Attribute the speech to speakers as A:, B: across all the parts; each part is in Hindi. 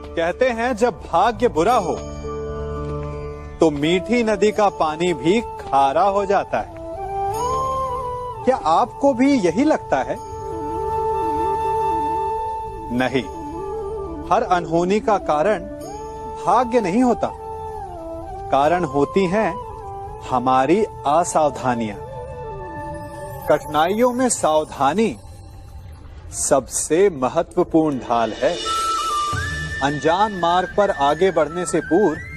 A: कहते हैं जब भाग्य बुरा हो तो मीठी नदी का पानी भी खारा हो जाता है। क्या आपको भी यही लगता है? नहीं, हर अनहोनी का कारण भाग्य नहीं होता। कारण होती हैं हमारी असावधानियां। कठिनाइयों में सावधानी सबसे महत्वपूर्ण ढाल है। अनजान मार्ग पर आगे बढ़ने से पूर्व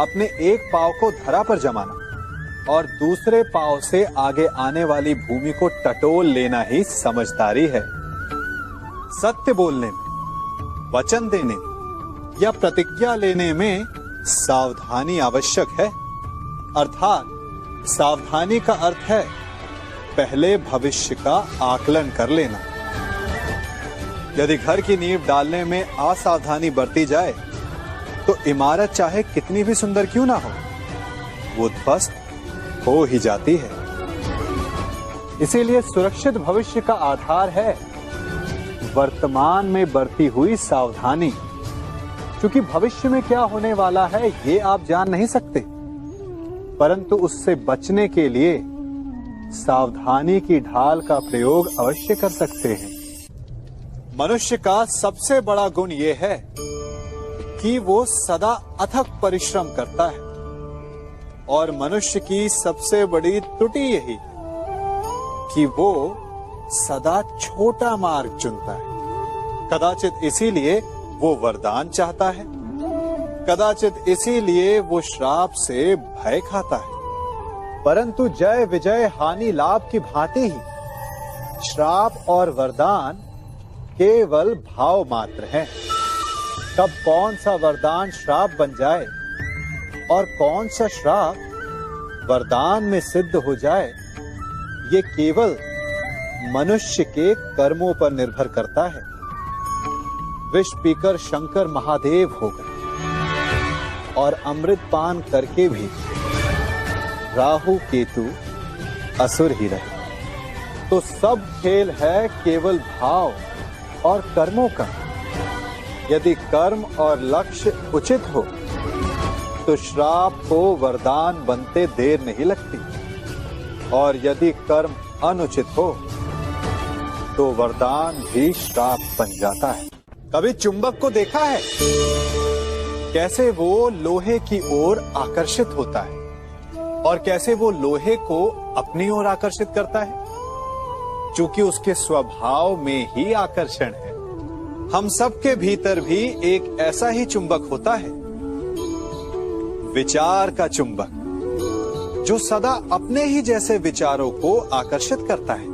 A: अपने एक पांव को धरा पर जमाना और दूसरे पांव से आगे आने वाली भूमि को टटोल लेना ही समझदारी है। सत्य बोलने में, वचन देने में या प्रतिज्ञा लेने में सावधानी आवश्यक है। अर्थात सावधानी का अर्थ है पहले भविष्य का आकलन कर लेना। यदि घर की नींव डालने में असावधानी बरती जाए तो इमारत चाहे कितनी भी सुंदर क्यों ना हो, वो ध्वस्त हो ही जाती है। इसीलिए सुरक्षित भविष्य का आधार है वर्तमान में बरती हुई सावधानी। क्योंकि भविष्य में क्या होने वाला है ये आप जान नहीं सकते, परंतु उससे बचने के लिए सावधानी की ढाल का प्रयोग अवश्य कर सकते हैं। मनुष्य का सबसे बड़ा गुण यह है कि वो सदा अथक परिश्रम करता है और मनुष्य की सबसे बड़ी त्रुटि यही कि वो सदा छोटा मार्ग चुनता है। कदाचित इसीलिए वो वरदान चाहता है, कदाचित इसीलिए वो श्राप से भय खाता है। परंतु जय विजय हानि लाभ की भांति ही श्राप और वरदान केवल भाव मात्र हैं। कब कौन सा वरदान श्राप बन जाए और कौन सा श्राप वरदान में सिद्ध हो जाए, ये केवल मनुष्य के कर्मों पर निर्भर करता है। विष पीकर शंकर महादेव हो गए और अमृत पान करके भी राहु केतु असुर ही रहे। तो सब खेल है केवल भाव और कर्मों का। यदि कर्म और लक्ष्य उचित हो तो श्राप को वरदान बनते देर नहीं लगती, और यदि कर्म अनुचित हो तो वरदान भी श्राप बन जाता है। कभी चुंबक को देखा है कैसे वो लोहे की ओर आकर्षित होता है और कैसे वो लोहे को अपनी ओर आकर्षित करता है? चूंकि उसके स्वभाव में ही आकर्षण है। हम सबके भीतर भी एक ऐसा ही चुंबक होता है, विचार का चुंबक, जो सदा अपने ही जैसे विचारों को आकर्षित करता है।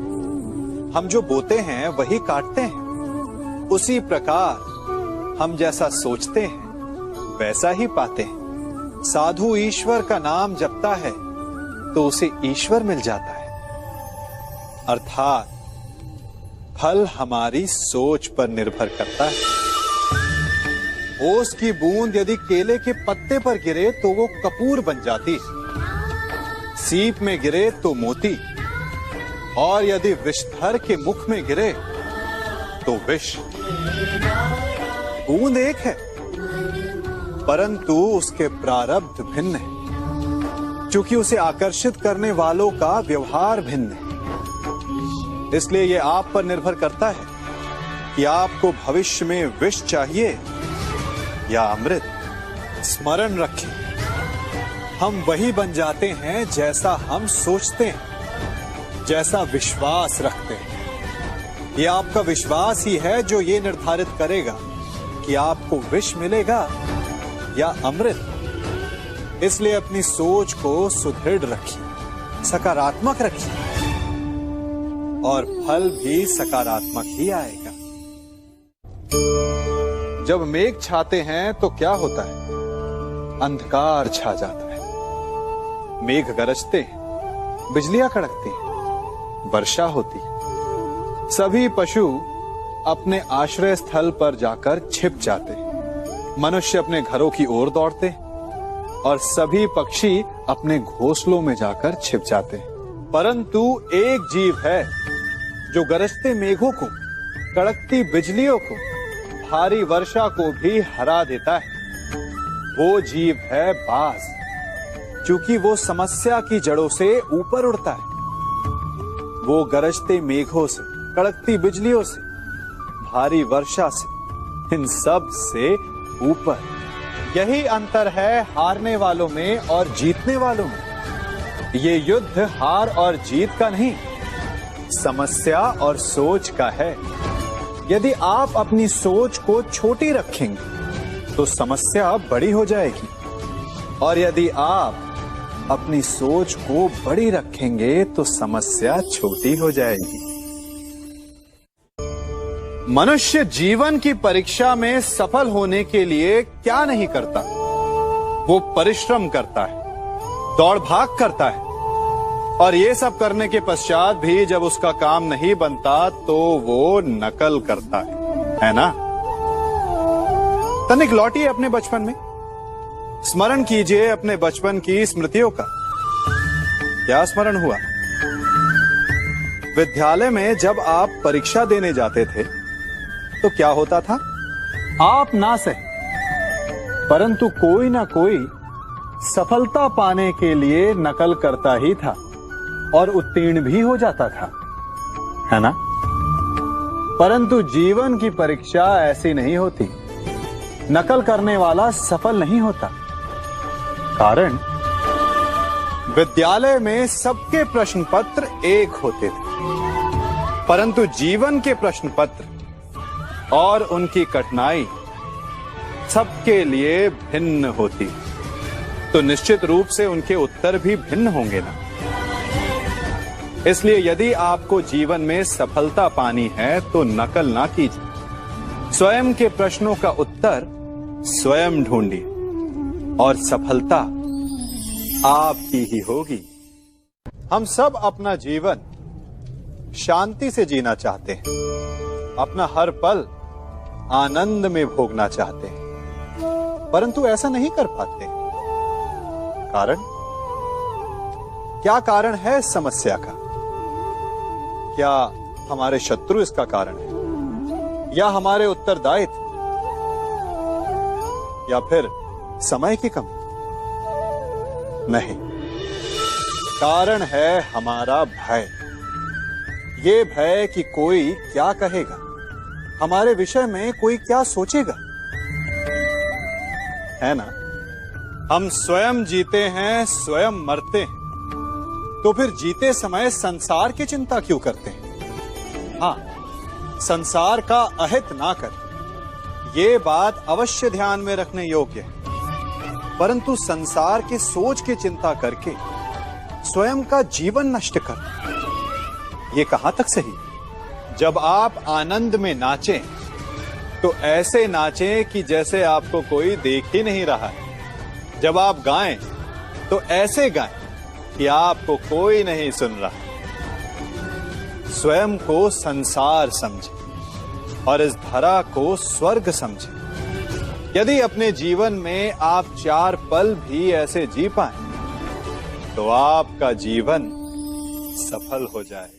A: हम जो बोते हैं वही काटते हैं। उसी प्रकार हम जैसा सोचते हैं वैसा ही पाते हैं। साधु ईश्वर का नाम जपता है तो उसे ईश्वर मिल जाता है। अर्थात फल हमारी सोच पर निर्भर करता है। ओस की बूंद यदि केले के पत्ते पर गिरे तो वो कपूर बन जाती, सीप में गिरे तो मोती, और यदि विषधर के मुख में गिरे तो विष। बूंद एक है परंतु उसके प्रारब्ध भिन्न है, क्योंकि उसे आकर्षित करने वालों का व्यवहार भिन्न है। इसलिए यह आप पर निर्भर करता है कि आपको भविष्य में विष चाहिए या अमृत। स्मरण रखें, हम वही बन जाते हैं जैसा हम सोचते हैं, जैसा विश्वास रखते हैं। यह आपका विश्वास ही है जो ये निर्धारित करेगा कि आपको विष मिलेगा या अमृत। इसलिए अपनी सोच को सुदृढ़ रखिए, सकारात्मक रखिए, और फल भी सकारात्मक ही आएगा। जब मेघ छाते हैं तो क्या होता है? अंधकार छा जाता है। मेघ गरजते हैं, बिजलियां कड़कती हैं, वर्षा होती है। सभी पशु अपने आश्रय स्थल पर जाकर छिप जाते हैं। मनुष्य अपने घरों की ओर दौड़ते हैं और सभी पक्षी अपने घोंसलों में जाकर छिप जाते हैं। परंतु एक जीव है जो गरजते मेघों को, कड़कती बिजलियों को, भारी वर्षा को भी हरा देता है, वो जीव है बाज। क्योंकि वो समस्या की जड़ों से ऊपर उड़ता है, वो गरजते मेघों से, कड़कती बिजलियों से, भारी वर्षा से, इन सब से ऊपर। यही अंतर है हारने वालों में और जीतने वालों में। ये युद्ध हार और जीत का नहीं, समस्या और सोच का है। यदि आप अपनी सोच को छोटी रखेंगे तो समस्या बड़ी हो जाएगी, और यदि आप अपनी सोच को बड़ी रखेंगे तो समस्या छोटी हो जाएगी। मनुष्य जीवन की परीक्षा में सफल होने के लिए क्या नहीं करता? वो परिश्रम करता है, दौड़ भाग करता है, और ये सब करने के पश्चात भी जब उसका काम नहीं बनता तो वो नकल करता है ना? तनिक लौटिए अपने बचपन में, स्मरण कीजिए अपने बचपन की स्मृतियों का। क्या स्मरण हुआ? विद्यालय में जब आप परीक्षा देने जाते थे तो क्या होता था? आप ना सही, परंतु कोई ना कोई सफलता पाने के लिए नकल करता ही था और उत्तीर्ण भी हो जाता था, है ना? परंतु जीवन की परीक्षा ऐसी नहीं होती। नकल करने वाला सफल नहीं होता। कारण विद्यालय में सबके प्रश्न पत्र एक होते थे, परंतु जीवन के प्रश्न पत्र और उनकी कठिनाई सबके लिए भिन्न होती। तो निश्चित रूप से उनके उत्तर भी भिन्न होंगे ना। इसलिए यदि आपको जीवन में सफलता पानी है तो नकल ना कीजिए। स्वयं के प्रश्नों का उत्तर स्वयं ढूंढिए और सफलता आपकी ही होगी। हम सब अपना जीवन शांति से जीना चाहते हैं, अपना हर पल आनंद में भोगना चाहते हैं, परंतु ऐसा नहीं कर पाते। कारण क्या कारण है इस समस्या का? क्या हमारे शत्रु इसका कारण है, या हमारे उत्तरदायित्व, या फिर समय की कमी? नहीं, कारण है हमारा भय। ये भय कि कोई क्या कहेगा, हमारे विषय में कोई क्या सोचेगा, है ना? हम स्वयं जीते हैं, स्वयं मरते हैं, तो फिर जीते समय संसार की चिंता क्यों करते हैं? हाँ, संसार का अहित ना कर, ये बात अवश्य ध्यान में रखने योग्य है। परंतु संसार की सोच की चिंता करके स्वयं का जीवन नष्ट कर, ये कहां तक सही? जब आप आनंद में नाचें तो ऐसे नाचें कि जैसे आपको कोई देख ही नहीं रहा है। जब आप गाएं तो ऐसे गाएं कि आपको कोई नहीं सुन रहा। स्वयं को संसार समझे और इस धरा को स्वर्ग समझे। यदि अपने जीवन में आप 4 पल भी ऐसे जी पाएं तो आपका जीवन सफल हो जाए।